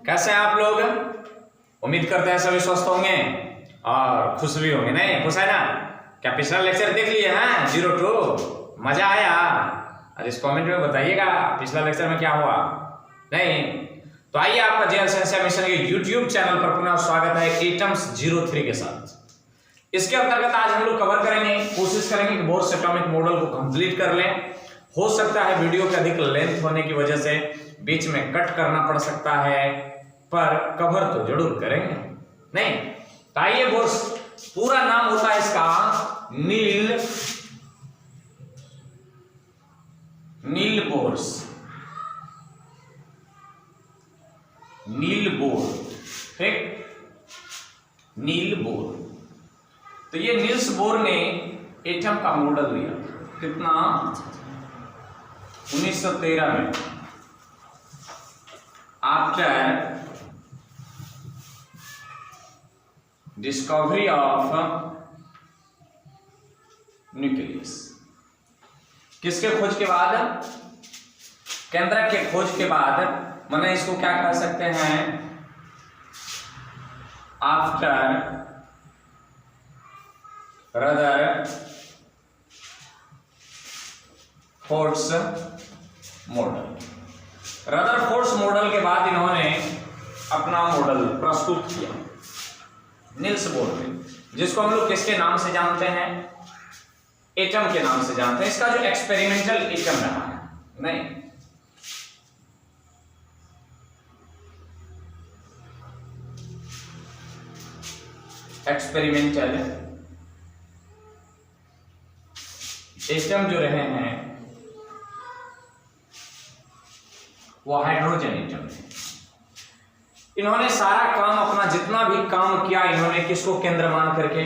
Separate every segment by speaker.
Speaker 1: कैसे हैं आप लोग? उम्मीद करते हैं सभी स्वस्थ होंगे और खुश भी होंगे। नहीं खुश है ना? क्या पिछला लेक्चर देख लिए हैं 02? मजा आया? और इस कमेंट में बताइएगा पिछला लेक्चर में क्या हुआ। नहीं तो आइए आपका जेएल साइंस मिशन के यूट्यूब चैनल पर पुनः स्वागत है एटम्स 03 के साथ। इसके अंतर्गत आज हम लोग कवर करेंगे, कोशिश करेंगे कि बोर्स एटॉमिक मॉडल को कंप्लीट कर लें। हो सकता है वीडियो के अधिक लेंथ होने की वजह से बीच में कट करना पड़ सकता है, पर कवर तो जरूर करेंगे। नहीं तो आइए, बोर्स पूरा नाम होता है इसका नील बोर्स, नील बोर, ठीक, नील बोर। तो ये नील्स बोर ने एटम का मॉडल दिया कितना 1913 में, आफ्टर डिस्कवरी ऑफ न्यूक्लियस। किसके खोज के बाद? केंद्रक के खोज के बाद, माने इसको क्या कह सकते हैं, after Rutherford's model. Rutherford's model के बाद इन्होंने अपना मॉडल प्रस्तुत किया नील्स बोर ने, जिसको हम लोग किसके नाम से जानते हैं? एटम के नाम से जानते हैं। इसका जो एक्सपेरिमेंटल एटम रहा है, नहीं एक्सपेरिमेंटल एटम जो रहे हैं वो हाइड्रोजन एटम है। इन्होंने सारा काम, अपना जितना भी काम किया, इन्होंने किसको केंद्र मान करके?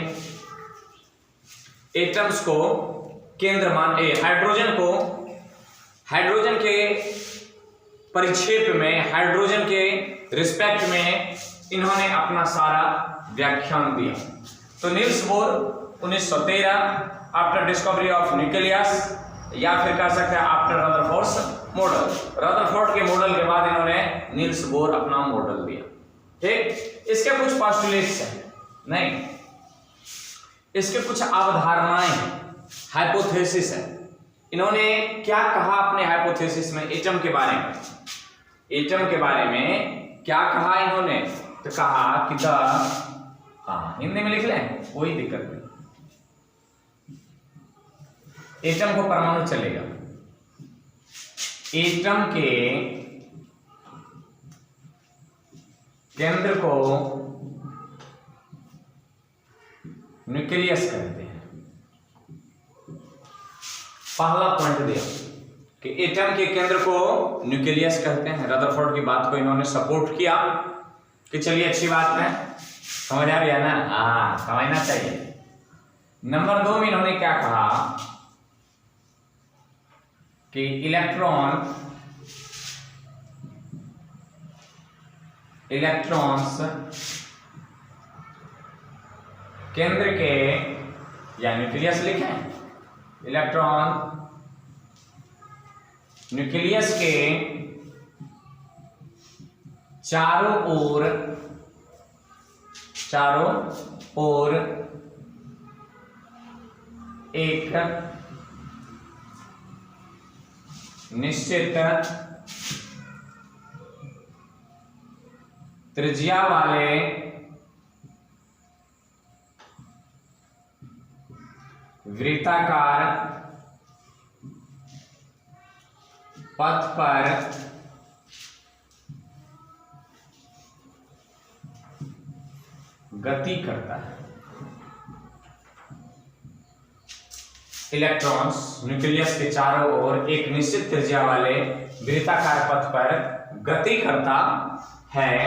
Speaker 1: एटम्स को केंद्र मान, हाइड्रोजन को, हाइड्रोजन के परिक्षेप में, हाइड्रोजन के रिस्पेक्ट में इन्होंने अपना सारा व्याख्यान दिया। तो Niels Bohr 1913 after discovery of nucleus, या फिर कह सकते हैं आफ्टर रदरफोर्ड्स मॉडल। रदरफोर्ड के मॉडल के बाद इन्होंने नील्स बोर अपना मॉडल दिया, ठीक। इसके कुछ पोस्टुलेट्स हैं, नहीं इसके कुछ अवधारणाएं हैं, हाइपोथेसिस है। इन्होंने क्या कहा अपने हाइपोथेसिस में एटम के बारे में? एटम के बारे में क्या कहा इन्होंने? तो कहा कि हिंदी में लिख लें, कोई दिक्कत नहीं, एटम को परमाणु चलेगा। एटम के केंद्र को न्यूक्लियस कहते हैं। पहला पॉइंट दिया कि एटम के केंद्र को न्यूक्लियस कहते हैं। रदरफोर्ड की बात को इन्होंने सपोर्ट किया कि चलिए अच्छी बात है, समझ आ रही है ना? हाँ, समझना चाहिए। नंबर 2 में इन्होंने क्या कहा कि इलेक्ट्रॉन्स केंद्र के, या न्यूक्लियस लिखें, इलेक्ट्रॉन न्यूक्लियस के चारों ओर एक निश्चित त्रिज्या वाले वृत्ताकार पथ पर गति करता है। इलेक्ट्रॉन्स न्यूक्लियस के चारों ओर एक निश्चित त्रिज्या वाले वृत्ताकार पथ पर गति करता है,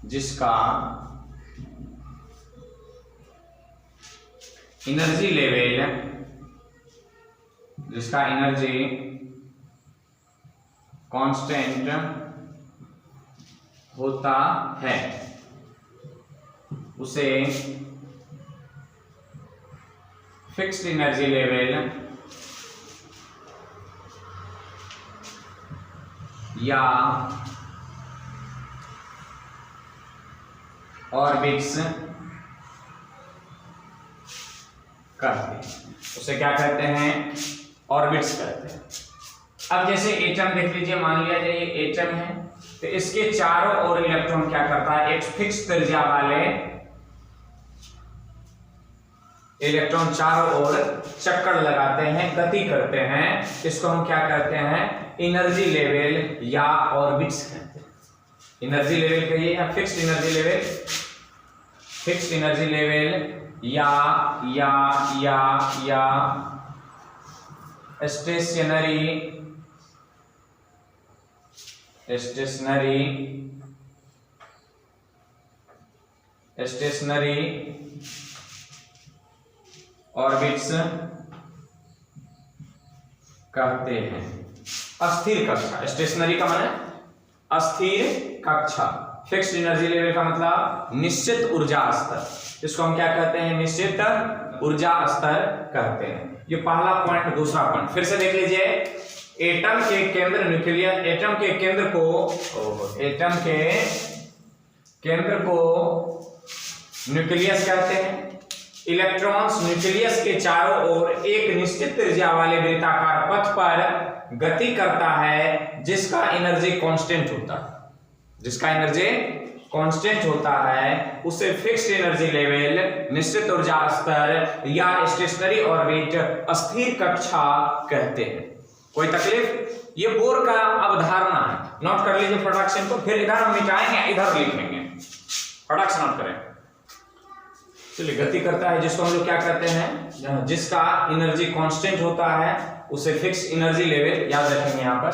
Speaker 1: जिसका एनर्जी लेवल, जिसका एनर्जी कांस्टेंट होता है, उसे फिक्स्ड एनर्जी लेवल या ऑर्बिट्स कहते हैं। उसे क्या कहते हैं? ऑर्बिट्स कहते हैं। अब जैसे एटम देख लीजिए, मान लिया जाए ये एटम है, तो इसके चारों ओर इलेक्ट्रॉन क्या करता है? एक फिक्स त्रिज्या वाले इलेक्ट्रॉन चारों ओर चक्कर लगाते हैं, गति करते हैं। इसको हम क्या कहते हैं? एनर्जी लेवल या ऑर्बिट्स कहते हैं। एनर्जी लेवल कहिए या fixed energy level, fixed energy level या स्टेशनरी ऑर्बिट्स कहते हैं। अस्थिर कक्षा, स्टेशनरी का मतलब अस्थिर कक्षा, फिक्स्ड एनर्जी लेवल का मतलब निश्चित ऊर्जा स्तर। इसको हम क्या कहते हैं? निश्चित ऊर्जा स्तर कहते हैं। ये पहला पॉइंट। दूसरा पॉइंट फिर से देख लीजिए, एटम के केंद्र न्यूक्लियस, एटम के केंद्र को न्यूक्लियस कहते हैं। इलेक्ट्रॉन्स न्यूक्लियस के चारों ओर एक निश्चित त्रिज्या वाले वृत्ताकार पथ पर गति करता है, जिसका एनर्जी कांस्टेंट होता है, उसे फिक्स्ड एनर्जी लेवल, निश्चित ऊर्जा स्तर या स्टेशनरी ऑर्बिट, अस्थिर कक्षा कहते हैं। कोई तकलीफ? ये बोर का अवधारणा है, नोट कर लीजिए प्रोडक्शन को, फिर इधर हम मिटाएंगे, इधर लिखेंगे। प्रोडक्शन नोट करें। चलिए, गति करता है जिसको हम लोग क्या कहते हैं? जिसका एनर्जी कांस्टेंट होता है, उसे फिक्स्ड एनर्जी लेवल, याद रखेंगे यहाँ पर।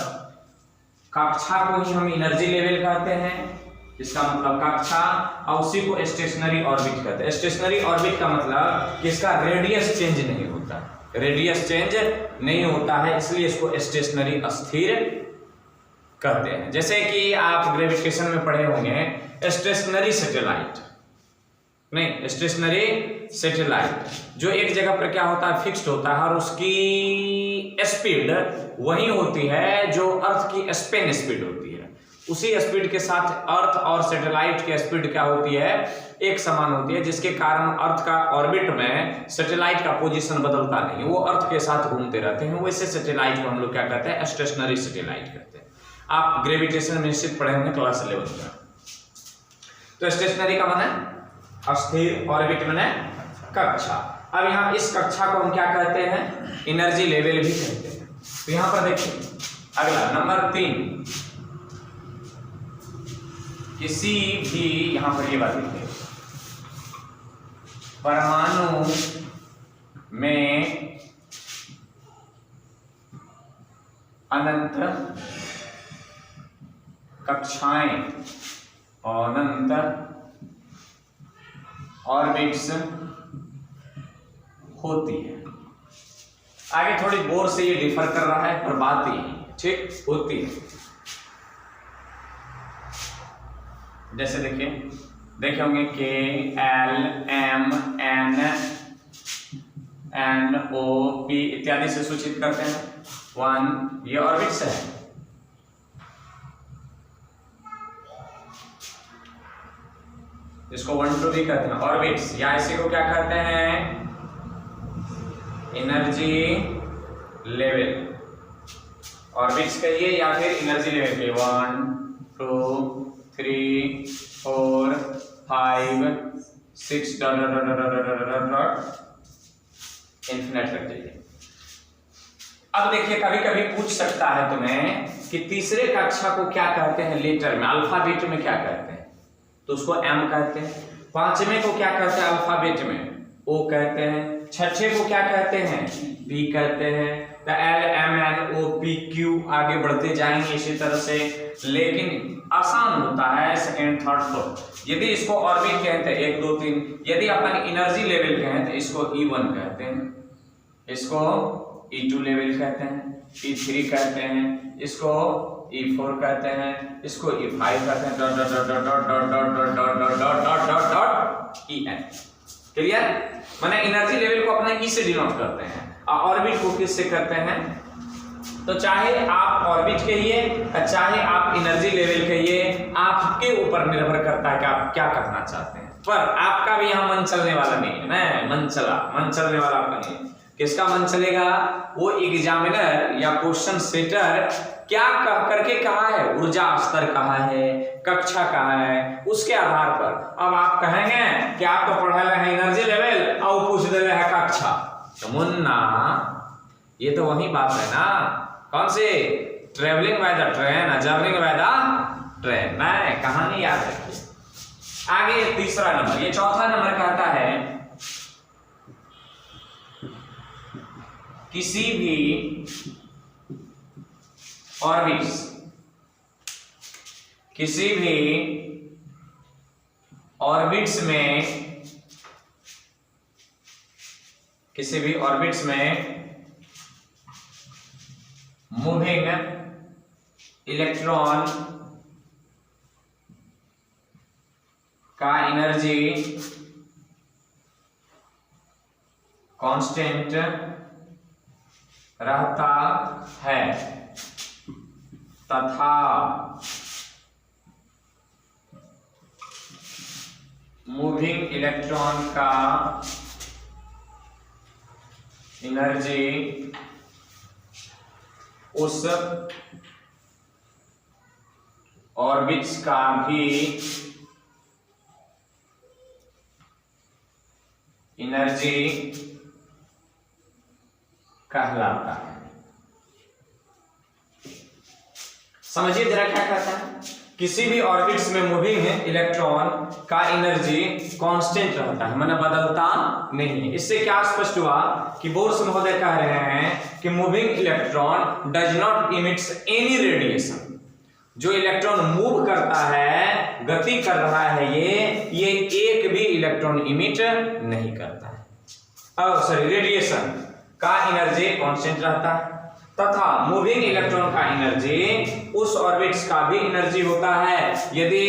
Speaker 1: कक्षा को ही हम एनर्जी लेवल कहते हैं, इसका मतलब कक्षा, और उसी को स्टेशनरी ऑर्बिट कहते हैं। स्टेशनरी ऑर्बिट का मतलब कि इसका रेडियस चेंज नहीं होता, इसलिए इसको स्टेशनरी, अस्थिर कहते हैं। जैसे कि आप ग्रेविटेशन में पढ़े होंगे स्टेशनरी सैटेलाइट, जो एक जगह पर क्या होता है? फिक्स्ड होता है, और उसकी स्पीड वही होती है जो अर्थ की स्पेन स्पीड होती है। उसी स्पीड के साथ अर्थ और सैटेलाइट की स्पीड क्या होती है? एक समान होती है, जिसके कारण अर्थ का ऑर्बिट में सैटेलाइट का पोजीशन बदलता नहीं, वो अर्थ के साथ घूमते रहते हैं। वैसे सैटेलाइट को हम लोग क्या कहते हैं? स्टेशनरी सैटेलाइट कहते हैं। आप ग्रेविटेशन में निश्चित पढ़े होंगे क्लास 11 में। तो स्टेशनरी का माने अस्थिर, ऑर्बिट माने कक्षा। अब यहाँ इस कक्षा को हम क्या कहते हैं? एनर्जी लेवल भी कहते हैं। तो यहाँ पर देखिए, अगला नंबर 3, किसी भी, यहां पर ये बात लिखिए, परमाणु में अनंत कक्षाएं और अनंत ऑर्बिट्स होती है। आगे थोड़ी बोर से ये डिफर कर रहा है, पर बात ही ठीक होती है। जैसे देखिए, देखे होंगे के L M N O P इत्यादि से सूचित करते हैं। 1 ये ऑर्बिट्स है, इसको 1 2 भी कहते हैं ऑर्बिट्स, या इसी को क्या कहते हैं? Energy level. ऑर्बिट्स कहिए या फिर एनर्जी लेवल कहिए। 1 2 3 4 5 6 इन्फिनिट रख दीजिए। अब देखिए, कभी कभी पूछ सकता है तुम्हें कि तीसरे कक्षा को क्या कहते हैं? लेटर में, अल्फाबेट में क्या कहते हैं? तो उसको एम कहते हैं। पांचवें को क्या कहते हैं? अल्फाबेट में ओ कहते हैं। छठे को क्या कहते हैं? पी कहते हैं। तो L M N O P Q आगे बढ़ते जाएंगे इसी तरह से, लेकिन आसान होता है सेकेंड थर्ड फोर्थ। यदि इसको ऑर्बिट कहते हैं 1 2 3, यदि अपन एनर्जी लेवल कहें तो इसको E1 कहते हैं, इसको E2 लेवल कहते हैं, E3 कहते हैं, इसको E4 कहते हैं, इसको E5 कहते हैं, dot dot dot dot dot dot dot dot dot dot dot dot dot EN। Clear? माने एनर्जी लेवल को अपना ई से डिनोट करते हैं, और ऑर्बिट को किससे करते हैं? तो चाहे आप ऑर्बिट कहिए चाहे आप एनर्जी लेवल कहिए, आपके ऊपर निर्भर करता है कि आप क्या करना चाहते हैं। पर आपका भी यहाँ मन चलने वाला नहीं है ना, मन चलने वाला आपका नहीं है। किसका मन चलेगा? वो एग्जामिनर या क्वेश्चन सेटर क्या कह करके कहा है, ऊर्जा स्तर कहा है, कक्षा कहा है, उसके आधार पर अब आप कहेंगे कि आप तो पढ़ा है एनर्जी लेवल और पूछ दे है कक्षा, तो मुन्ना ये तो वही बात है ना, कौन सी travelling by the train, journeying by the train, नहीं कहानी याद रखिए। आगे तीसरा नंबर, ये चौथा नंबर कहता है किसी भी ऑर्बिट्स, किसी भी ऑर्बिट्स में मूविंग इलेक्ट्रॉन का एनर्जी कांस्टेंट रहता है तथा मूविंग इलेक्ट्रॉन का एनर्जी उस ऑर्बिट्स का भी एनर्जी कहलाता है। समझिए जरा क्या कहता है, किसी भी ऑर्बिट्स में मूविंग इलेक्ट्रॉन का एनर्जी कांस्टेंट रहता है, माने बदलता नहीं है। इससे क्या स्पष्ट हुआ कि बोर्स महोदय कह रहे हैं कि moving electron does not emits any radiation, जो इलेक्ट्रॉन मूव करता है, गति कर रहा है, ये एक भी इलेक्ट्रॉन इमिट नहीं करता है, रेडिएशन का एनर्जी कांस्टेंट रहता है तथा मूविंग इलेक्ट्रॉन का एनर्जी उस ऑर्बिट्स का भी एनर्जी होता है। यदि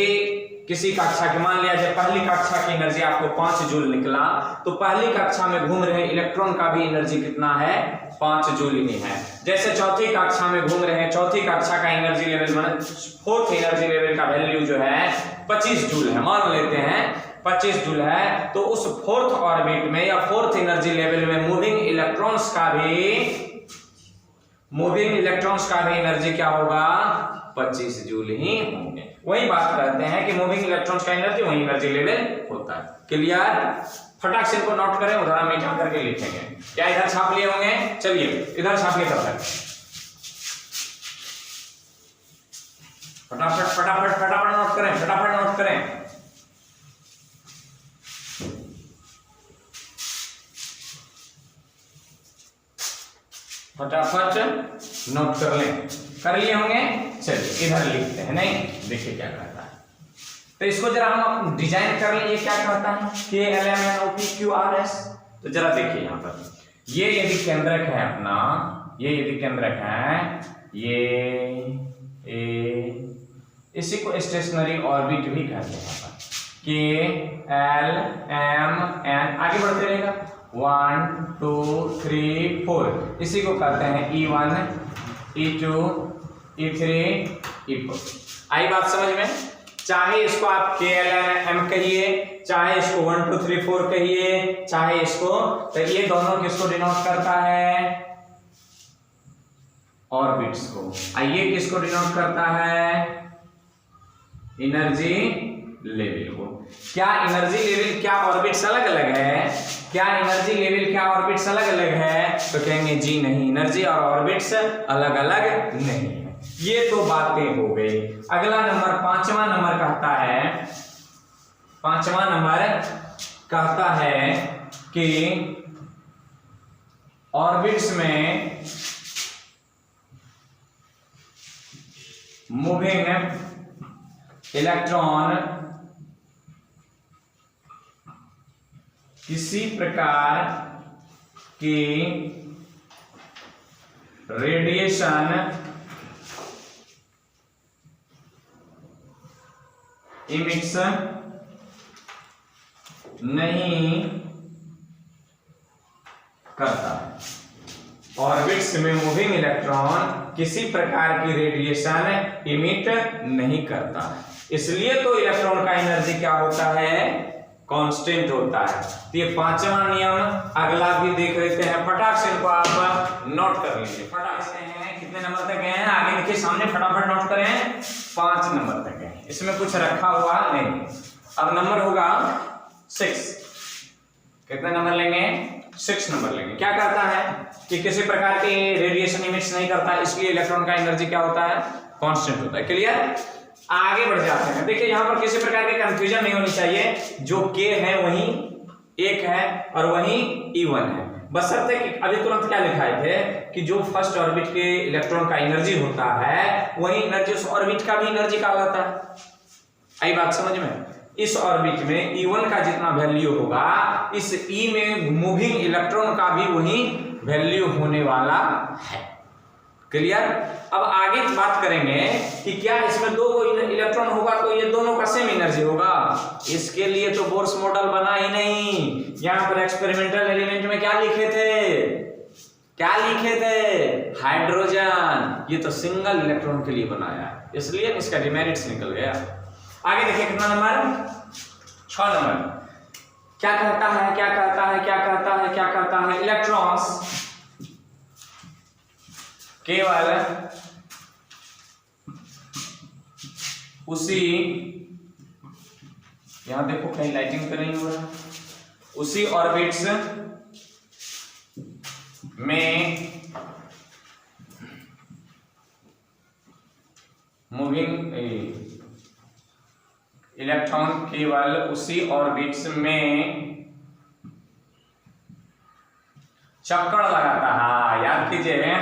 Speaker 1: किसी कक्षा के, मान लिया जाए पहली कक्षा की एनर्जी आपको 5 जूल निकला, तो पहली कक्षा में घूम रहे इलेक्ट्रॉन का भी एनर्जी कितना है? 5 जूल ही है। जैसे चौथी कक्षा में घूम रहे हैं, चौथी कक्षा का एनर्जी लेवल माने फोर्थ एनर्जी लेवल का वैल्यू जो है 25 जूल है, मान लेते हैं 25 जूल है, तो उस फोर्थ ऑर्बिट में या फोर्थ एनर्जी लेवल में मूविंग इलेक्ट्रॉन्स का भी एनर्जी क्या होगा? 25 जूल ही होंगे। वही बात करते हैं कि मूविंग इलेक्ट्रॉन्स का एनर्जी वही एनर्जी लेवल होता है। क्लियर? फटाक से इनको नोट करें, उधर हम मिटा करके लिखेंगे। क्या इधर छाप लिए होंगे? चलिए इधर छाप लिए, तब तक फटाफट नोट करें, फटाफट नोट करें। फटाफट नोट कर लें। कर लिए होंगे? चलिए इधर लिखते हैं। नहीं देखिए क्या कहता है, तो इसको जरा हम डिजाइन कर लें। ये क्या कहता है? KLMNOPQRS। तो जरा देखिए यहाँ पर, ये यदि केंद्रक है अपना, ये यदि केंद्रक है, ये इसी को स्टेशनरी ऑर्बिट भी कहते हैं। KLMN आगे बढ़ते रहेगा, 1 2 3 4, इसी को कहते हैं E1 E2 E3 E4। आई बात समझ में? चाहे इसको आप KLM कहिए, चाहे इसको 1 2 3 4 कहिए, चाहे इसको, तो ये दोनों किसको डिनोट करता है? ऑर्बिट्स को। ये किसको डिनोट करता है? एनर्जी लेवल को। क्या एनर्जी लेवल, क्या ऑर्बिट्स अलग अलग है? क्या एनर्जी लेवल, क्या ऑर्बिट्स अलग अलग है? तो कहेंगे जी नहीं, एनर्जी और ऑर्बिट्स अलग अलग नहीं है। ये तो बातें हो गई। अगला नंबर, पांचवा नंबर कहता है कि ऑर्बिट्स में मूविंग इलेक्ट्रॉन किसी प्रकार की रेडिएशन इमिट्स नहीं करता है। ऑर्बिट्स में मूविंग इलेक्ट्रॉन किसी प्रकार की रेडिएशन इमिट नहीं करता है, इसलिए तो इलेक्ट्रॉन का एनर्जी क्या होता है, कांस्टेंट होता है। तो ये पांचवा नियम अगला भी देख लेते हैं, फटाक से इनको आप नोट कर लीजिए। फटाक से हैं कितने नंबर तक हैं, आगे देखिए सामने फटाफट नोट करें, 5 नंबर तक है, इसमें कुछ रखा हुआ नहीं। अब नंबर होगा 6, कितने नंबर लेंगे, 6 नंबर लेंगे। क्या करता है कि किसी प्रकार के रेडिएशन इमिट्स नहीं करता, इसलिए इलेक्ट्रॉन का एनर्जी क्या होता है, कांस्टेंट होता है। क्लियर, आगे बढ़ जाते हैं। देखिए यहां पर किसी प्रकार की कंफ्यूजन नहीं होनी चाहिए, जो K है वही 1 है और वही E1 है, बशर्ते कि अभी तुरंत क्या लिखाए थे कि जो फर्स्ट ऑर्बिट के इलेक्ट्रॉन का एनर्जी होता है वही एनर्जी उस ऑर्बिट का भी एनर्जी कहलाता है। आई बात समझ में, इस ऑर्बिट में E1 का जितना वैल्यू होगा, इस E में मूविंग इलेक्ट्रॉन का भी वही वैल्यू होने वाला है। क्लियर, अब आगे बात करेंगे कि क्या इसमें 2 इलेक्ट्रॉन होगा तो ये दोनों का सेम एनर्जी होगा, इसके लिए तो बोर्स मॉडल बना ही नहीं। यहां पर एक्सपेरिमेंटल एलिमेंट में क्या लिखे थे, हाइड्रोजन, ये तो सिंगल इलेक्ट्रॉन के लिए बनाया है, इसलिए इसका डिमेरिट्स निकल गया। आगे देखिए कितना नंबर, 6 नंबर। क्या कहता है, इलेक्ट्रॉन्स केवल उसी, यहां देखो कहीं लाइटिंग तो नहीं हो रहा, उसी ऑर्बिट्स में मूविंग इलेक्ट्रॉन केवल उसी ऑर्बिट्स में चक्कर लगाता है, याद कीजिए,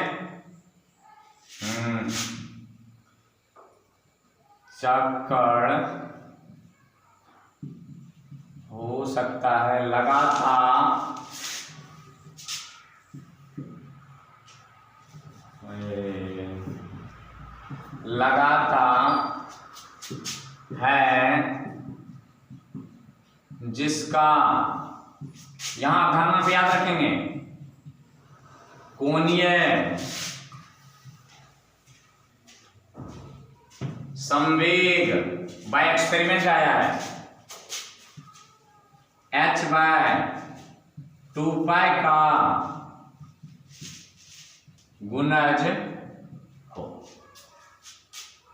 Speaker 1: चक्कर हो सकता है, लगाता है, जिसका, यहां ध्यान याद रखेंगे, कोणीय संवेग बाय एक्सपेरिमेंट आया है, h/2π का गुणज हो,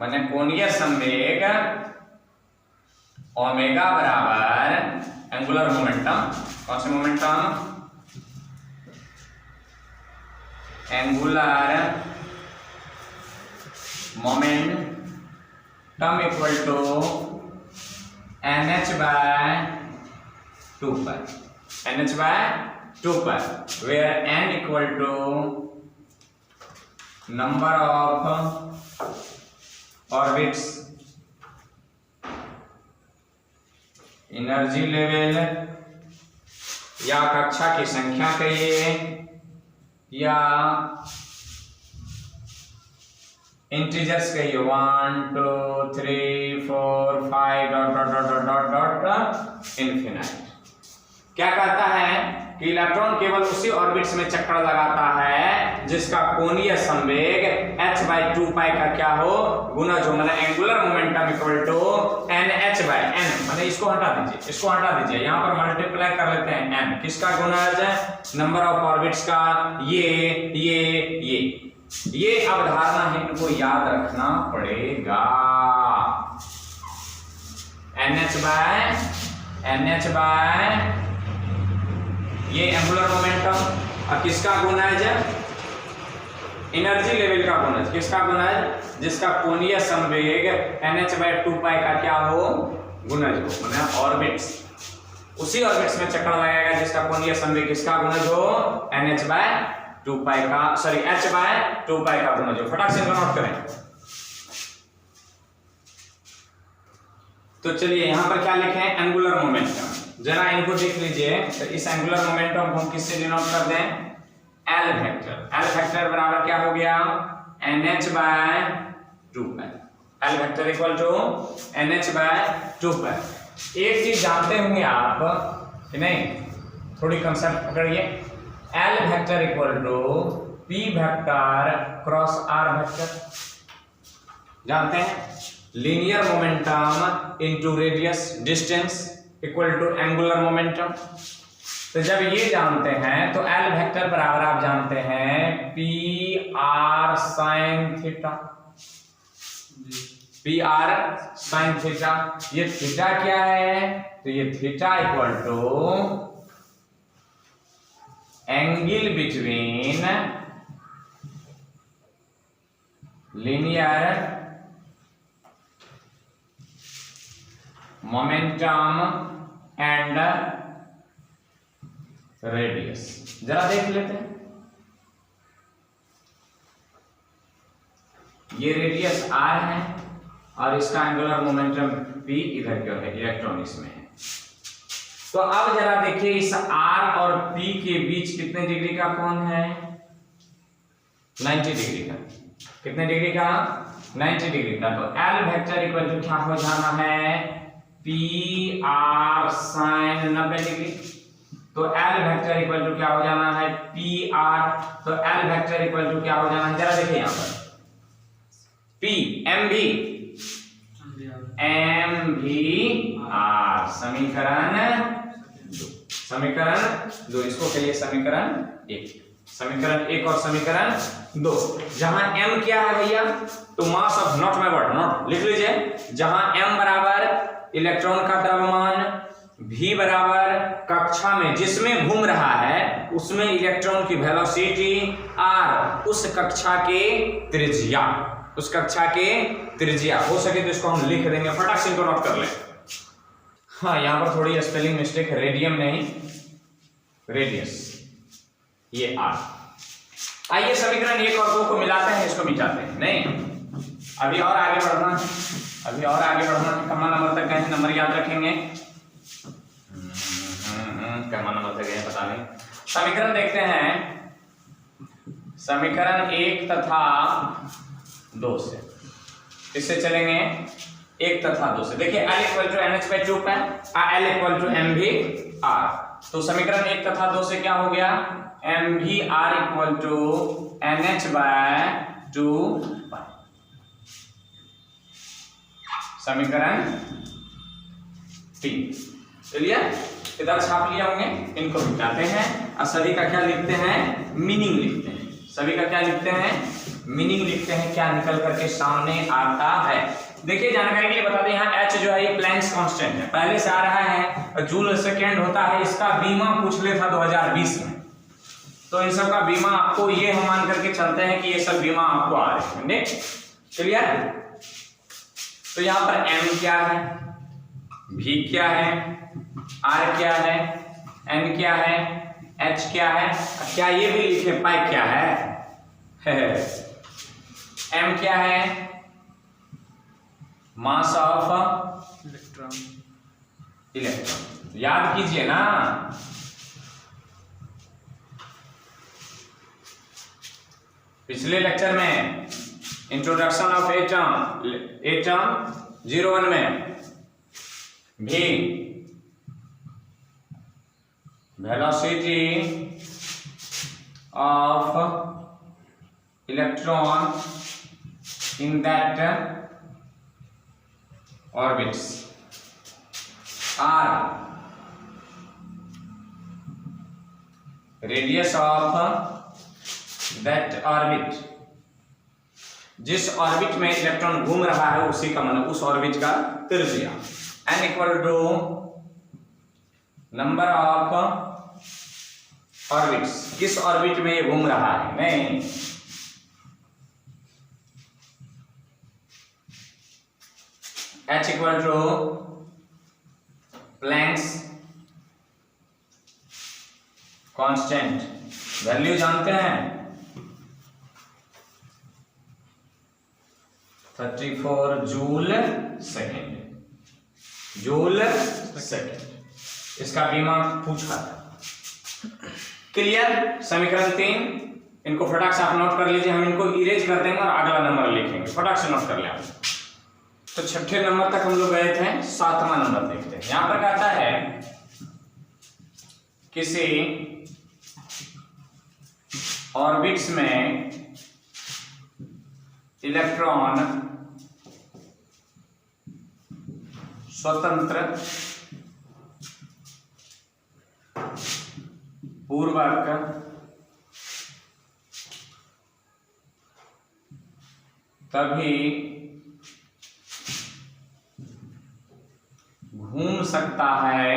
Speaker 1: माने कोणीय संवेग ओमेगा बराबर एंगुलर मोमेंटम, कौन से momentum, angular momentum equal to nh/2π, nh/2π, where n equal to number of orbits, energy level या कक्षा की संख्या कहिए या इंटीजर्स कहिए, 1 2 3 4 5 डॉट इन्फिनाइट। क्या कहता है कि इलेक्ट्रॉन केवल उसी ऑर्बिट्स में चक्कर लगाता है जिसका कोणीय संवेग h/2π का क्या हो, गुणज हो, मतलब angular momentum equal to nh/n, मतलब इसको हटा दीजिए, यहाँ पर मल्टीप्लाई कर लेते हैं n, किसका गुणज, नंबर ऑफ ऑर्बिट्स का, ये अवधारणा है, इनको याद रखना पड़ेगा। nh/, ये एंगुलर मोमेंटम, और किसका गुणज, एनर्जी लेवल का गुणज, किसका गुणज, जिसका कोणीय संवेग nh/2π का क्या हो, गुणज हो, मतलब ऑर्बिट्स, उसी ऑर्बिट्स में चक्कर लगाएगा जिसका कोणीय संवेग किसका गुणज हो, nh/2π का, सॉरी h/2π का गुणज हो। फटाक से नोट करें। तो चलिए यहां पर क्या लिखे हैं, एंगुलर मोमेंटम, जरा इनको देख लीजिए। तो इस एंगुलर मोमेंटम को हम किससे डिनोट कर दें, L वेक्टर। L वेक्टर बराबर क्या हो गया, nh/2π, L vector equal to nh/2π। एक चीज जानते होंगे आप कि नहीं, थोड़ी कंसेप्ट पकड़िए, L vector equal to P vector cross R vector, जानते हैं linear momentum into radius distance equal to angular momentum. तो जब ये जानते हैं तो L वेक्टर बराबर आप जानते हैं P R sine theta, P R sine theta. ये थीटा क्या है, तो ये theta equal to angle between linear momentum and radius. जरा देख लेते हैं, ये रेडियस r है और इसका एंगुलर मोमेंटम p इधर क्यों है, इलेक्ट्रॉन इसमें है। तो अब जरा देखिए इस r और p के बीच कितने डिग्री का कोण है, 90 डिग्री का। कितने डिग्री का, 90 डिग्री का। तो L वेक्टर इक्वल टू क्या हो जाना है, पी आर साइन 90 डिग्री। तो L वेक्टर इक्वल टू क्या हो जाना है, पी आर। तो L वेक्टर इक्वल टू क्या हो जाना है, जरा देखिए यहां पर P एम भी आर, समीकरण दो, इसको कहिए समीकरण 1, समीकरण 1 और समीकरण 2। जहां m क्या है भैया, तो mass of, not my word, not लिख लीजिए, जहां m बराबर इलेक्ट्रॉन का द्रव्यमान, v बराबर कक्षा में जिसमें घूम रहा है उसमें इलेक्ट्रॉन की वेलोसिटी, r उस कक्षा के त्रिज्या, उस कक्षा के त्रिज्या। हो सके तो इसको हम लिख देंगे, फटाक से इनको नोट कर लें। हाँ, यहां पर थोड़ी स्पेलिंग मिस्टेक, रेडियम नहीं रेडियस, ये r। आइए समीकरण 1 और 2 को मिलाते हैं, इसको मिटाते हैं। नहीं, अभी और आगे बढ़ना, अभी और आगे बढ़ना। कमा नंबर तक गए, नंबर याद रखेंगे, कमा नंबर तक गए पता नहीं। समीकरण देखते हैं, समीकरण 1 तथा 2 से, इससे चलेंगे 1 तथा 2 से। देखिए L इक्वल टू NH/2 है, L इक्वल टू MV/R। तो समीकरण 1 तथा 2 से क्या हो गया, MV/R इक्वल टू NH/2। समीकरण 3 क्लियर, इधर छाप लिया होंगे, इनको मिटाते हैं और सभी का क्या लिखते हैं, मीनिंग लिखते हैं। सभी का क्या लिखते हैं, मीनिंग लिखते हैं, क्या निकल करके सामने आता है। देखिए जानकारी के लिए बता दें, यहाँ h जो है ये प्लैंक्स कांस्टेंट है, पहले से आ रहा है, जूल सेकेंड होता है। इसका बीमा पूछ ले था 2020 में, तो इन सब का बीमा आपको ये हम मान करके चलते हैं कि ये सब बीमा आपको आ रहे हैं। क्लियर, तो यहाँ पर m क्या है, v क्या है, r क्या है, n क्या है, h क्या है, क्या ये भी लिखे पाई क्या है, m क्या है, मास ऑफ इलेक्ट्रॉन, याद कीजिए ना। पिछले लेक्चर में इंट्रोडक्शन ऑफ एटम 01 में भी velocity of electron in that orbits are radius of that orbit, जिस ऑर्बिट में इलेक्ट्रॉन घूम रहा है उसी का मतलब उस ऑर्बिट का त्रिज्या। n equal to number of orbits, किस ऑर्बिट में ये घूम रहा है, नहीं h equal to Planck's constant, value जानते हैं 34 जूल सेकेंड, जूल सेकेंड। इसका बीमा पूछा था। क्लियर, समीकरण 3, इनको फटाक से आप नोट कर लीजिए, हम इनको इरेज कर देंगे और अगला नंबर लिखेंगे, फटाक से नोट कर लें। तो 6ठे नंबर तक हम लोग गए थे, 7वां नंबर देखते हैं। यहां पर कहता है किसी ऑर्बिट्स में इलेक्ट्रॉन स्वतंत्र पूर्वक तभी घूम सकता है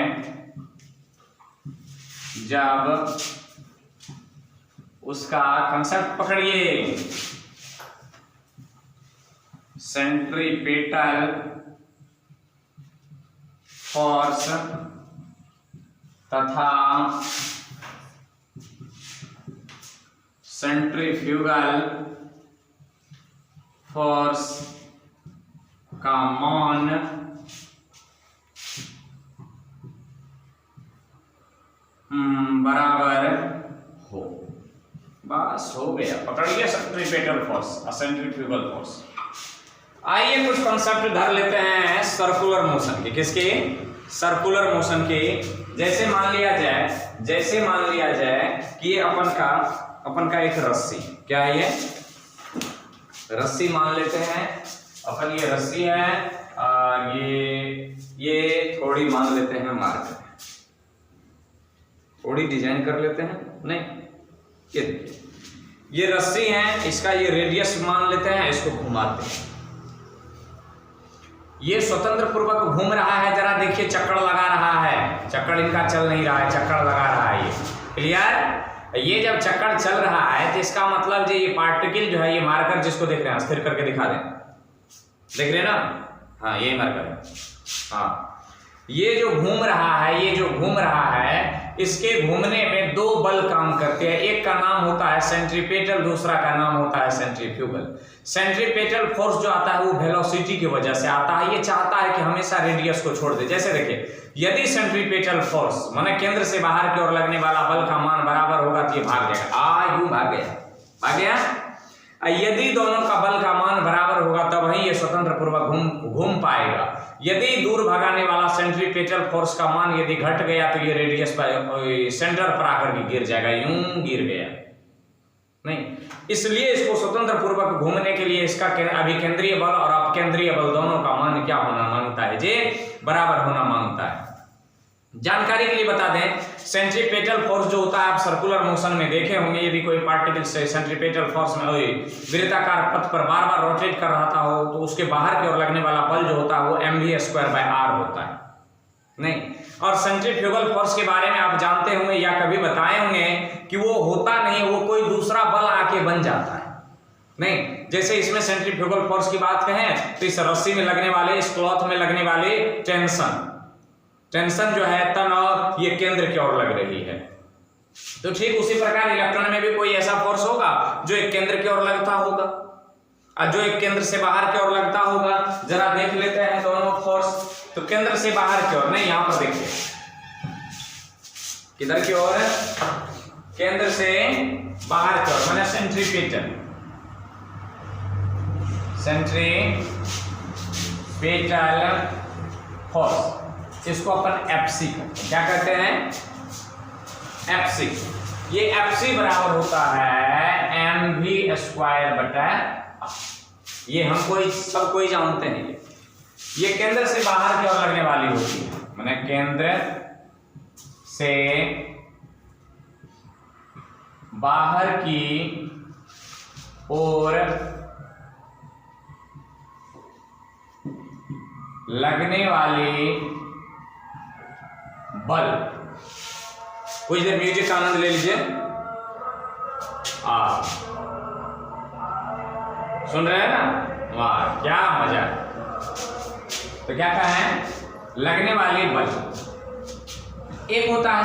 Speaker 1: जब उसका कंसेप्ट पकड़िए, सेंट्रीपेटल फोर्स तथा सेंट्रीफ्यूगल फोर्स का मान बराबर हो। बस हो गया, पकड़ लिया सेंट्रीपेटल फोर्स और सेंट्रीफ्यूगल फोर्स। आइए कुछ कॉन्सेप्ट धर लेते हैं सर्कुलर मोशन के। किसके? सर्कुलर मोशन के। जैसे मान लिया जाए कि ये अपन का एक रस्सी, क्या है ये? रस्सी मान लेते हैं अपन, ये रस्सी है और ये थोड़ी मान लेते हैं मार्कर, थोड़ी डिजाइन कर लेते हैं, नहीं ये रस्सी है, इसका ये रेडियस मान लेते हैं, इसको घुमाते हैं, ये स्वतंत्र पूर्वक घूम रहा है। जरा देखिए, चक्कर लगा रहा है, चक्कर इनका चल नहीं रहा है, चक्कर लगा रहा है। ये क्लियर? ये जब चक्कर चल रहा है तो इसका मतलब जो ये पार्टिकल जो है, ये मार्कर जिसको देख रहे हैं, स्थिर करके दिखा दें, देख रहे हैं ना? हाँ, ये मार्कर है। हाँ, ये जो घूम रहा है, इसके घूमने में दो बल काम करते हैं। एक का नाम होता है सेंट्रीपेटल, दूसरा का नाम होता है सेंट्रीफ्यूगल। सेंट्रीपेटल फोर्स जो आता है वो वेलोसिटी की वजह से आता है। ये चाहता है कि हमेशा रेडियस को छोड़ दे। जैसे देखिए, यदि सेंट्रीपेटल फोर्स माने केंद्र से बाहर की ओर लगने वाला बल का मान बराबर होगा तो ये भाग जाएगा, यूं भाग गया। यदि दोनों का बल का मान बराबर होगा तब ही ये स्वतंत्र पूर्वक घूम पाएगा। यदि दूर भगाने वाला सेंट्रीपेटल फोर्स का मान यदि घट गया तो ये रेडियस पर सेंटर पर आकर के गिर जाएगा, यूं गिर गया नहीं। इसलिए इसको स्वतंत्र पूर्वक घूमने के लिए इसका अभिकेंद्रीय बल और अपकेंद्रीय बल दोनों का मान क्या होना मांगता है? जे बराबर होना मांगता है। जानकारी के लिए बता दें, सेंट्रीपेटल फोर्स जो होता है, आप सर्कुलर मोशन में देखे होंगे, यदि कोई पार्टिकल से सेंट्रीपेटल फोर्स में वृत्ताकार पथ पर बार बार रोटेट कर रहा हो तो उसके बाहर की ओर लगने वाला बल जो होता है वो mv²/r होता है, नहीं। और सेंट्रीफ्यूगल फोर्स के बारे में आप जानते होंगे या कभी बताए होंगे कि वो होता नहीं, वो कोई दूसरा बल आके बन जाता है, नहीं। जैसे इसमें सेंट्रीफ्यूगल फोर्स की बात कहें तो इस रस्सी में लगने वाले, इस क्लॉथ में लगने वाले टेंशन जो है, तनाव, ये केंद्र की ओर लग रही है। तो ठीक उसी प्रकार इलेक्ट्रॉन में भी कोई ऐसा फोर्स होगा जो एक केंद्र की ओर लगता होगा और जो एक केंद्र से बाहर की ओर लगता होगा। जरा देख लेते हैं दोनों फोर्स। तो केंद्र से बाहर की ओर, नहीं, यहां पर देखिए, किधर की ओर? केंद्र से बाहर की ओर, माने सेंट्रीपेटल फोर्स, इसको अपन एफसी कहते हैं। क्या कहते हैं? एफसी। ये एफसी बराबर होता है mv²/r। ये हम सब कोई जानते हैं। ये केंद्र से बाहर की ओर लगने वाली होती है, माने केंद्र से बाहर की ओर लगने वाली बल। कुछ देर म्यूजिक का आनंद ले लीजिए। सुन रहे हैं ना? वाह, क्या मजा है। तो क्या कहा है? लगने वाली बल। एक होता है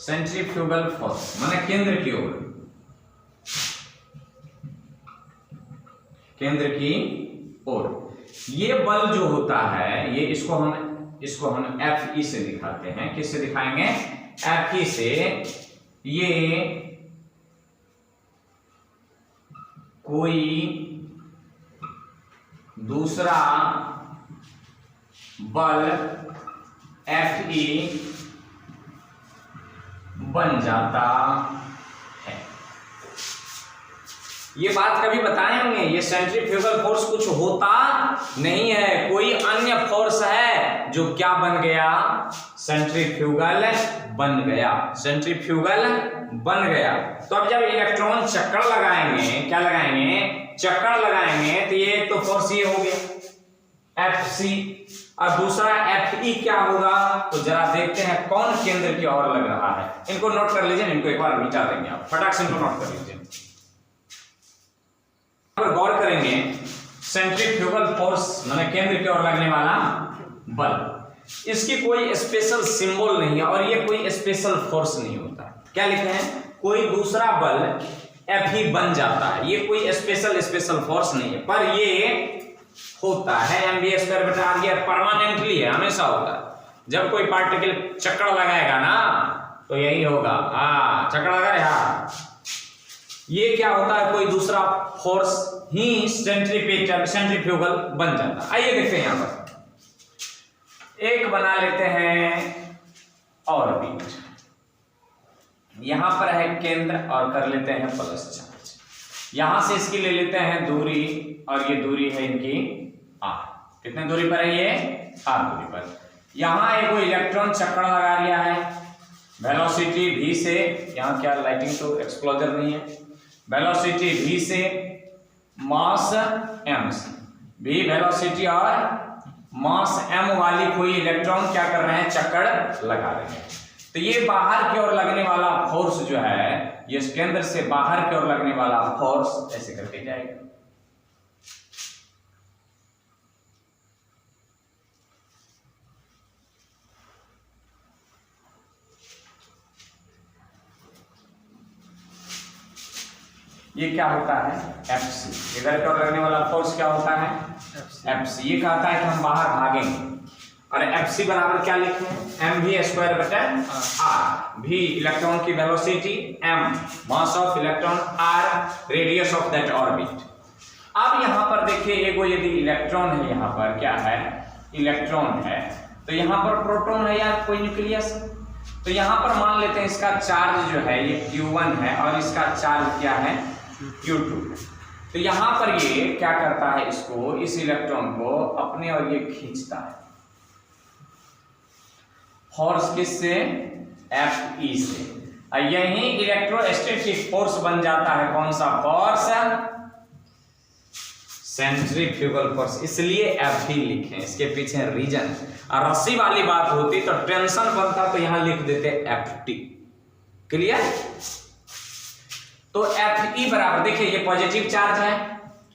Speaker 1: सेंट्रीफ्यूगल फोर्स, माने केंद्र की ओर। ये बल जो होता है, ये इसको हम Fe से दिखाते हैं। किससे दिखाएंगे? Fe से। ये कोई दूसरा बल Fe बन जाता है। ये बात कभी बताए होंगे, ये सेंट्रीफ्यूगल फोर्स कुछ होता नहीं है, कोई अन्य फोर्स है जो क्या बन गया, सेंट्रीफ्यूगल बन गया, सेंट्रीफ्यूगल बन गया। तो अब जब इलेक्ट्रॉन चक्कर लगाएंगे, क्या लगाएंगे, चक्कर लगाएंगे, तो ये तो फोर्स ये हो गया Fc, और दूसरा Fe क्या होगा, तो जरा देखते हैं कौन केंद्र की ओर लग रहा है। इनको नोट कर लीजिए, इनको एक बार मिटा देंगे आप, फटाक से इनको नोट कर लीजिए। गौर करेंगे, सेंट्रीफ्यूगल फोर्स माने केंद्र की ओर लगने वाला बल, इसकी कोई स्पेशल सिंबल नहीं है और ये कोई स्पेशल फोर्स नहीं होता। क्या लिखे हैं, कोई दूसरा बल Fe बन जाता है, ये कोई स्पेशल फोर्स नहीं है, पर ये होता है mv²/r, ये परमानेंटली है, हमेशा होता है। जब कोई पार्टिकल चक्कर लगाएगा ना तो यही होगा, हाँ चक्कर लगा रहे, हाँ ये क्या होता है, कोई दूसरा फोर्स ही सेंट्रीफ्यूगल बन जाता है। आइए देखते हैं, यहां पर एक बना लेते हैं ऑर्बिट, यहां पर है केंद्र और कर लेते हैं प्लस चार्ज, यहां से इसकी ले लेते हैं दूरी, और ये दूरी है इनकी r, कितने दूरी पर है ये, r दूरी पर। यहां एक इलेक्ट्रॉन चक्कर लगा लिया है, वेलोसिटी v से, यहां क्या लाइटिंग तो एक्सप्लोजर नहीं है, वेलोसिटी v से, मास m से, v वेलोसिटी और मास m वाली कोई इलेक्ट्रॉन क्या कर रहे हैं, चक्कर लगा रहे हैं। तो ये बाहर की ओर लगने वाला फोर्स जो है, ये केंद्र से बाहर की ओर लगने वाला फोर्स ऐसे करके जाएगा। ये क्या होता है, Fc, इधर की ओर लगने वाला फोर्स क्या होता है, Fc। ये कहता है कि हम बाहर भागेंगे, और Fc बराबर क्या लिखे हैं, mv²/r, v इलेक्ट्रॉन की velocity, m mass of electron, r radius of that orbit. अब यहां पर देखिए, एगो यदि इलेक्ट्रॉन है, यहां पर क्या है, इलेक्ट्रॉन है, तो यहां पर प्रोटॉन है या कोई न्यूक्लियस, तो यहां पर मान लेते हैं इसका चार्ज जो है ये q1 है और इसका चार्ज क्या है, q2। तो यहां पर ये क्या करता है, इसको, इस इलेक्ट्रॉन को अपने और ये खींचता है, फोर्स किससे, Fe से, और यही इलेक्ट्रोस्टैटिक फोर्स बन जाता है, कौन सा फोर्स, सेंट्रीफ्यूगल फोर्स। इसलिए Fe लिखे, इसके पीछे रीजन, और रस्सी वाली बात होती तो टेंशन बनता तो यहां लिख देते Ft। क्लियर। तो Fe बराबर, देखिए ये पॉजिटिव चार्ज है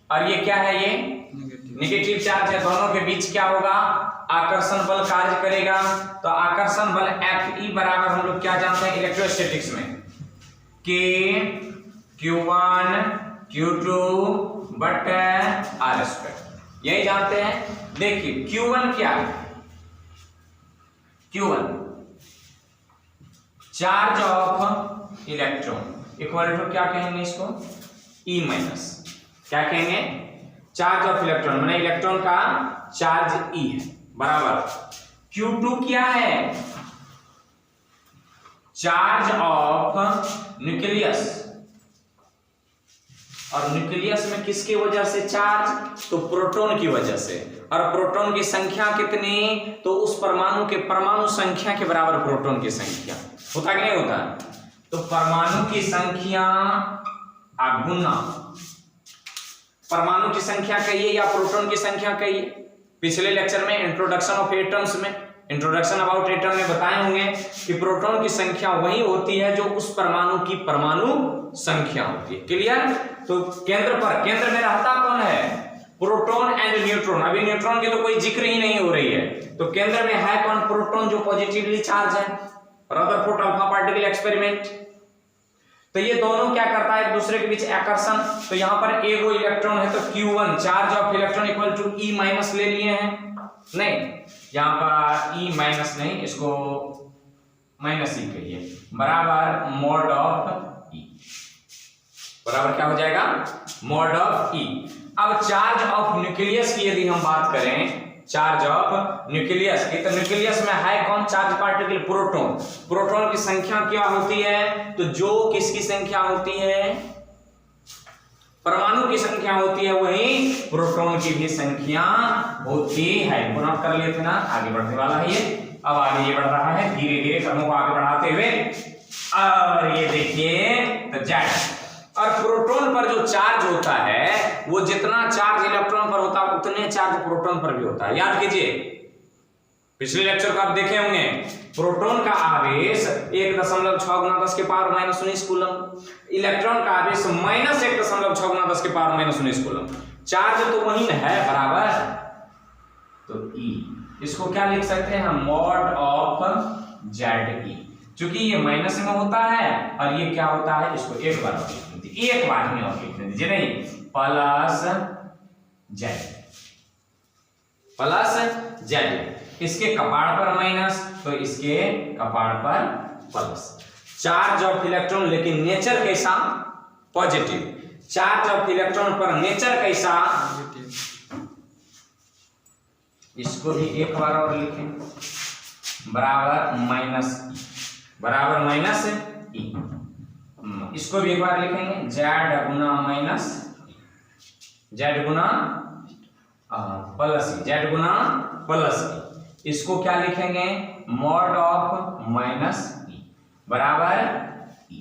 Speaker 1: और ये क्या है, ये नेगेटिव चार्ज है, दोनों के बीच क्या होगा, आकर्षण बल कार्य करेगा। तो आकर्षण बल Fe बराबर हम लोग क्या जानते हैं इलेक्ट्रोस्टैटिक्स में, K Q1 Q2/r², यही जानते हैं। देखिए Q1 क्या है, Q1 charge of electron equal to क्या कहेंगे इसको, E-, क्या कहेंगे, चार्ज ऑफ इलेक्ट्रॉन, माने इलेक्ट्रॉन का चार्ज E है, बराबर Q2 क्या है, चार्ज ऑफ न्यूक्लियस, और न्यूक्लियस में किसकी वजह से चार्ज, तो प्रोटॉन की वजह से, और प्रोटॉन की संख्या कितनी, तो उस परमाणु के परमाणु संख्या के बराबर प्रोटॉन की संख्या, होता कि नहीं होता, तो परमाणु की संख्या गुना परमाणु की संख्या कहिए या प्रोटॉन की संख्या कहिए। पिछले लेक्चर में इंट्रोडक्शन ऑफ एटम्स में, इंट्रोडक्शन अबाउट एटम में बताए होंगे कि प्रोटॉन की संख्या वही होती है जो उस परमाणु की परमाणु संख्या होती है। क्लियर। तो केंद्र पर, केंद्र में रहता कौन है, प्रोटॉन एंड न्यूट्रॉन। अभी न्यूट्रॉन की तो कोई जिक्र ही नहीं हो रही है, तो केंद्र में है कौन, प्रोटॉन जो पॉजिटिवली चार्ज है। रदरफोर्ड अल्फा पार्टिकल एक्सपेरिमेंट, तो ये दोनों क्या करता है एक दूसरे के बीच आकर्षण। तो यहां पर एगो इलेक्ट्रॉन है तो Q1 charge of electron equal to E- ले लिए हैं, नहीं यहां पर E- नहीं, इसको माइनस E कहिए, बराबर मॉड ऑफ E, बराबर क्या हो जाएगा, मॉड ऑफ E। अब चार्ज ऑफ न्यूक्लियस की यदि हम बात करें चार्ज ऑफ न्यूक्लियस की। तो न्यूक्लियस में है कौन चार्ज पार्टिकल? प्रोटॉन। प्रोटॉन की संख्या क्या होती है? तो जो किसकी संख्या होती है? परमाणु की संख्या होती है, वही प्रोटॉन की भी संख्या होती है। नोट कर लिए थे ना? आगे बढ़ने वाला है ये। अब आगे ये बढ़ रहा है धीरे धीरे कदमों को आगे बढ़ाते हुए, और ये देखिए तो जेड। और प्रोटॉन पर जो चार्ज होता है, वो जितना चार्ज इलेक्ट्रॉन पर होता है उतने चार्ज प्रोटॉन पर भी होता है। याद कीजिए, पिछले लेक्चर को आप देखे होंगे, प्रोटॉन का आवेश 1.6 गुना 10 के पावर माइनस 19 कूलम, इलेक्ट्रॉन का आवेश माइनस 1.6 गुना 10 के पावर माइनस 19 कूलम। चार्ज तो वही है बराबर, तो ई इसको क्या लिख सकते हैं हम? मॉड ऑफ जेड ई। चूंकि ये माइनस में होता है और ये क्या होता है, इसको एक बार और लिख दीजिए, एक बार ही और लिख दीजिए, नहीं प्लस जेड, प्लस जेड। इसके कपाड़ पर माइनस, तो इसके कपाड़ पर प्लस। चार्ज ऑफ इलेक्ट्रॉन, लेकिन नेचर कैसा? पॉजिटिव। चार्ज ऑफ इलेक्ट्रॉन पर नेचर कैसा? इसको भी एक बार और लिखें, बराबर माइनस ई, बराबर माइनस ई। इसको भी एक बार लिखेंगे, जेड गुना माइनस, जेड गुना प्लस ई, जेड गुना प्लस ई। इसको क्या लिखेंगे? मॉड ऑफ माइनस ई बराबर ई।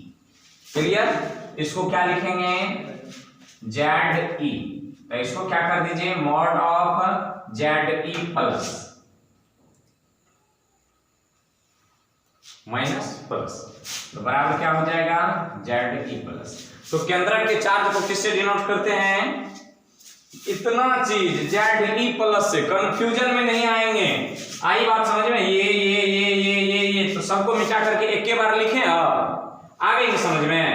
Speaker 1: क्लियर? इसको क्या लिखेंगे? जेड ई। तो इसको क्या कर दीजिए? Mod of Z E plus minus plus, तो बराबर क्या हो जाएगा? Z E plus. तो केंद्रक के चार्ज को किससे डिनोट करते हैं? इतना चीज जेड ई प्लस से, कंफ्यूजन में नहीं आएंगे। आई बात समझ में? ये तो सबको मिटा करके एक के बार लिखें, अब आ गई समझ में?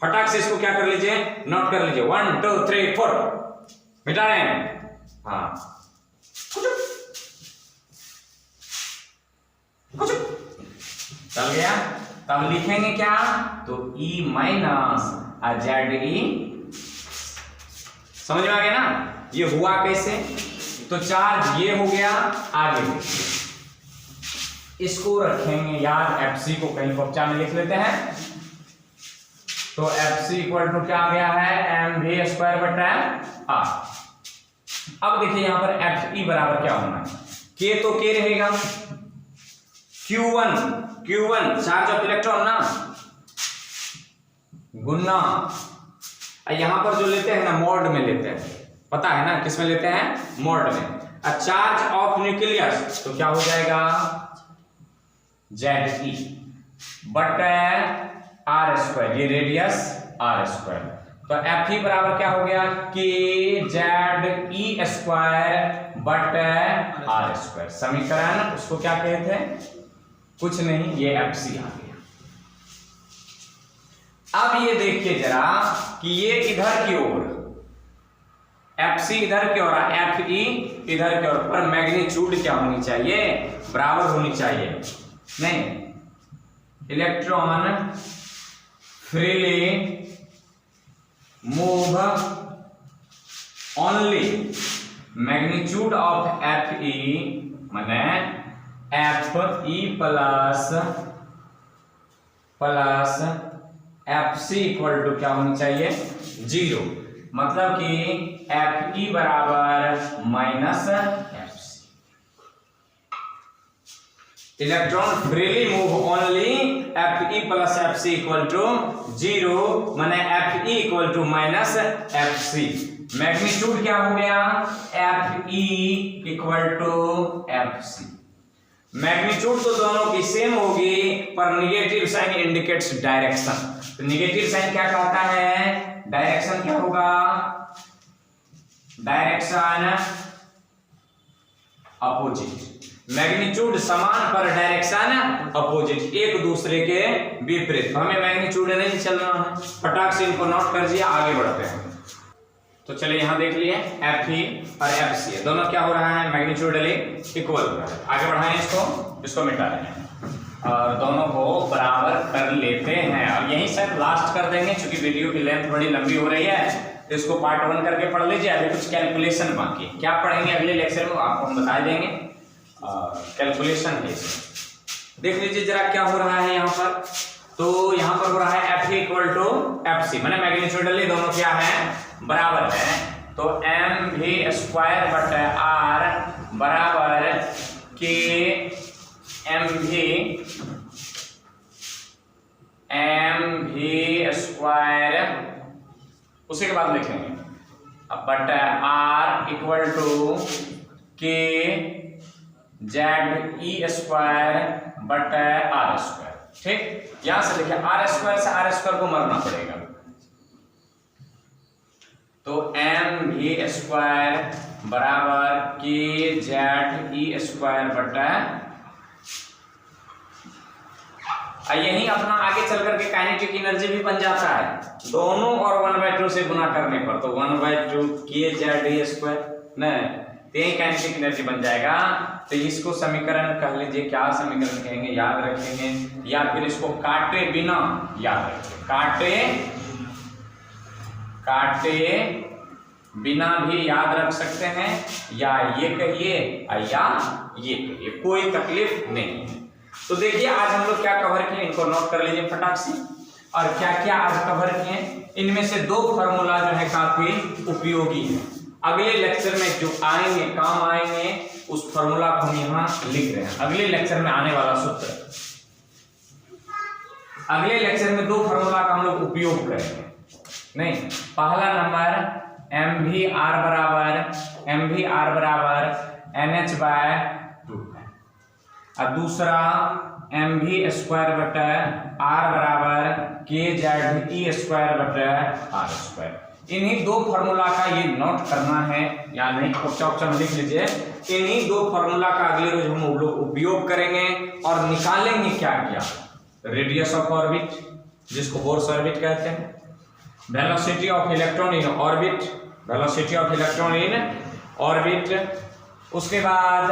Speaker 1: फटाक से इसको क्या कर लीजिए, नोट कर लीजिए। 1 2 3 4 मिटा रहे हैं। हाँ, चल गया। तब लिखेंगे क्या? तो E माइनस जेड ई। समझ में आ गया ना? ये हुआ कैसे? तो चार्ज ये हो गया, आगे इसको रखेंगे यार, FC को कहीं कक्षा में लिख लेते हैं। तो FC इक्वल टू क्या आ गया है? mv² बटा r। अब देखिए यहां पर Fe बराबर क्या होना है? K तो K रहेगा, Q1 चार्ज ऑफ इलेक्ट्रॉन ना, गुना यहां पर जो लेते हैं ना, मोड में लेते हैं, पता है ना किस में लेते हैं? मोड में। चार्ज ऑफ न्यूक्लियस तो क्या हो जाएगा? Ze बटा r², ये रेडियस r²। तो Fe बराबर क्या हो गया? kZe² बटा r²। समीकरण उसको क्या कहते हैं? कुछ नहीं, ये FC आ गया। अब ये देखिए जरा कि ये इधर की ओर, FC इधर की ओर, Fe इधर की ओर, पर मैग्नीट्यूड क्या होनी चाहिए? बराबर होनी चाहिए। नहीं, electron freely move only magnitude of Fe माने Fe plus FC equal to क्या होनी चाहिए? 0। मतलब कि Fe बराबर minus FC। Electron freely move only Fe plus FC equal to 0, माने Fe equal to minus FC। Magnitude क्या हो गया? Fe equal to FC। Magnitude तो दोनों की सेम होगी, पर निगेटिव साइन इंडिकेट्स डायरेक्शन। तो निगेटिव साइन क्या कहता है? डायरेक्शन क्या होगा? Direction opposite. मैग्नीट्यूड समान पर डायरेक्शन अपोजिट, एक दूसरे के विपरीत। हमें मैग्नीट्यूड नहीं चलना है, फटाक से इनको नोट कर दिया, आगे बढ़ते हैं। तो चलिए यहां देख लिए Fe और FC दोनों क्या हो रहा है? मैग्नीट्यूडली इक्वल हो रहा है। आगे बढ़ाएं इसको मिटा देंगे और दोनों को बराबर कर लेते हैं। और यहीं से लास्ट कर देंगे, क्योंकि वीडियो की लेंथ बड़ी लंबी हो रही है, इसको पार्ट 1 करके पढ़ लीजिए। अभी कुछ कैलकुलेशन बाकी है, क्या पढ़ेंगे अगले लेक्चर में आपको हम बता देंगे। कैलकुलेशन है इसमें। देख लीजिए जरा क्या हो रहा है यहाँ पर। तो यहाँ पर हो रहा है F इक्वल टू FC, मैंने मैग्नीट्यूडली दोनों क्या है बराबर है। तो mv स्क्वायर बटा r बराबर के mv स्क्वायर, उसी के बाद लिखेंगे अब बटा r इक्वल टू के ZE स्क्वायर बटा r स्क्वायर। ठीक, यहां से देखिए r स्क्वायर से r स्क्वायर को मरना पड़ेगा। तो mv स्क्वायर बराबर के ZE स्क्वायर बटा, यही अपना आगे चल करके काइनेटिक एनर्जी भी बन जाता है दोनों और 1/2 से गुना करने पर। तो 1/2 के ZE स्क्वायर नहीं, तो यही काइनेटिक एनर्जी बन जाएगा। तो इसको समीकरण कह लीजिए, क्या समीकरण कहेंगे याद रखेंगे, या फिर इसको काटे बिना याद रखें, काटे बिना भी याद रख सकते हैं, या ये कहिए या ये कहिए, कोई तकलीफ नहीं है। तो देखिए आज हम लोग क्या कवर किए, इनको नोट कर लीजिए फटाक से। और क्या क्या आज कवर किए, इनमें से 2 फार्मूला जो है काफी उपयोगी है, अगले लेक्चर में जो आएंगे काम आएंगे, उस फार्मूला को हम यहाँ लिख रहे हैं। अगले लेक्चर में आने वाला सूत्र, अगले लेक्चर में 2 फार्मूला का हम लोग उपयोग करेंगे। नहीं, पहला नंबर mv बराबर NH/2 है, और दूसरा mv स्क्वायर बटा r बराबर के ZE स्क्वायर बटा r स्क्वायर। इन्हीं 2 फार्मूला का ये नोट करना है, या नहीं क्वेश्चन लिख लीजिए। इन्हीं 2 फार्मूला का अगले रोज हम लोग उपयोग करेंगे और निकालेंगे क्या क्या, रेडियस ऑफ ऑर्बिट जिसको बोर्स ऑर्बिट कहते हैं, velocity of electron in orbit, velocity of electron in orbit, उसके बाद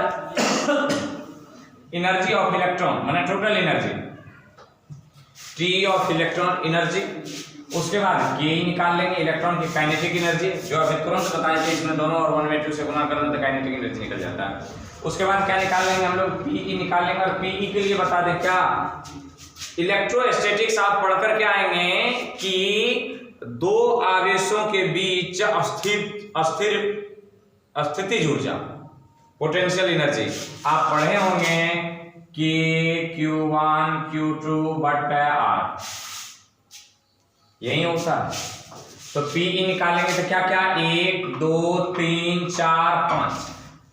Speaker 1: एनर्जी ऑफ इलेक्ट्रॉन माने total energy, T of electron energy, उसके बाद के निकाल लेंगे इलेक्ट्रॉन की काइनेटिक एनर्जी, जो अभी तुरंत बताए थे, इसमें दोनों और 1/2 से गुना करें तो काइनेटिक एनर्जी निकल जाता है। उसके बाद क्या निकाल लेंगे हम लोग, पीई निकाल लेंगे। और पीई के लिए बता दें क्या, इलेक्ट्रोस्टैटिक्स आप पढ़कर के आएंगे कि 2 आवेशों के बीच स्थितिज ऊर्जा पोटेंशियल एनर्जी आप पढ़े होंगे कि Q1 Q2 बटा R, यही होता है। तो पीई निकालेंगे तो क्या क्या, 1 2 3 4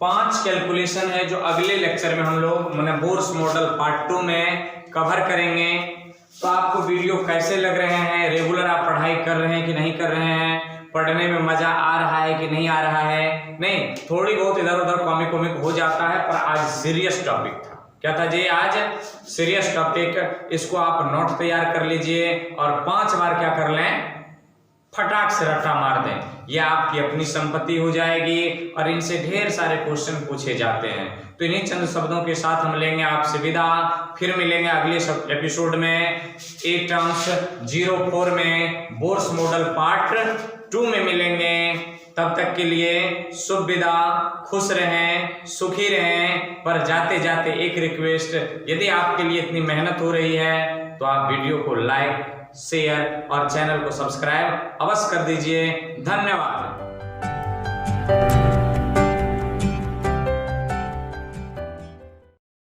Speaker 1: 5 कैलकुलेशन है, जो अगले लेक्चर में हम लोग मैंने बोर्स मॉडल पार्ट 2 में कवर करेंगे। तो आपको वीडियो कैसे लग रहे हैं, रेगुलर आप पढ़ाई कर रहे हैं कि नहीं कर रहे हैं, पढ़ने में मजा आ रहा है कि नहीं आ रहा है। नहीं, थोड़ी बहुत इधर उधर कॉमिक हो जाता है, पर आज सीरियस टॉपिक था। क्या था जी, आज सीरियस टॉपिक। इसको आप नोट तैयार कर लीजिए और 5 बार क्या कर लें, फटाक से रट्टा मार दें, यह आपकी अपनी संपत्ति हो जाएगी। और इनसे ढेर सारे क्वेश्चन पूछे जाते हैं। तो इन्हीं चंद शब्दों के साथ हम लेंगे आपसे विदा, फिर मिलेंगे अगले एपिसोड में 8 टर्म्स 04 में बोर्स मॉडल पार्ट 2 में मिलेंगे। तब तक के लिए शुभ विदा, खुश रहें, सुखी रहें। पर जाते जाते एक रिक्वेस्ट, यदि आपके लिए इतनी मेहनत हो रही है तो आप वीडियो को लाइक, शेयर और चैनल को सब्सक्राइब अवश्य कर दीजिए। धन्यवाद।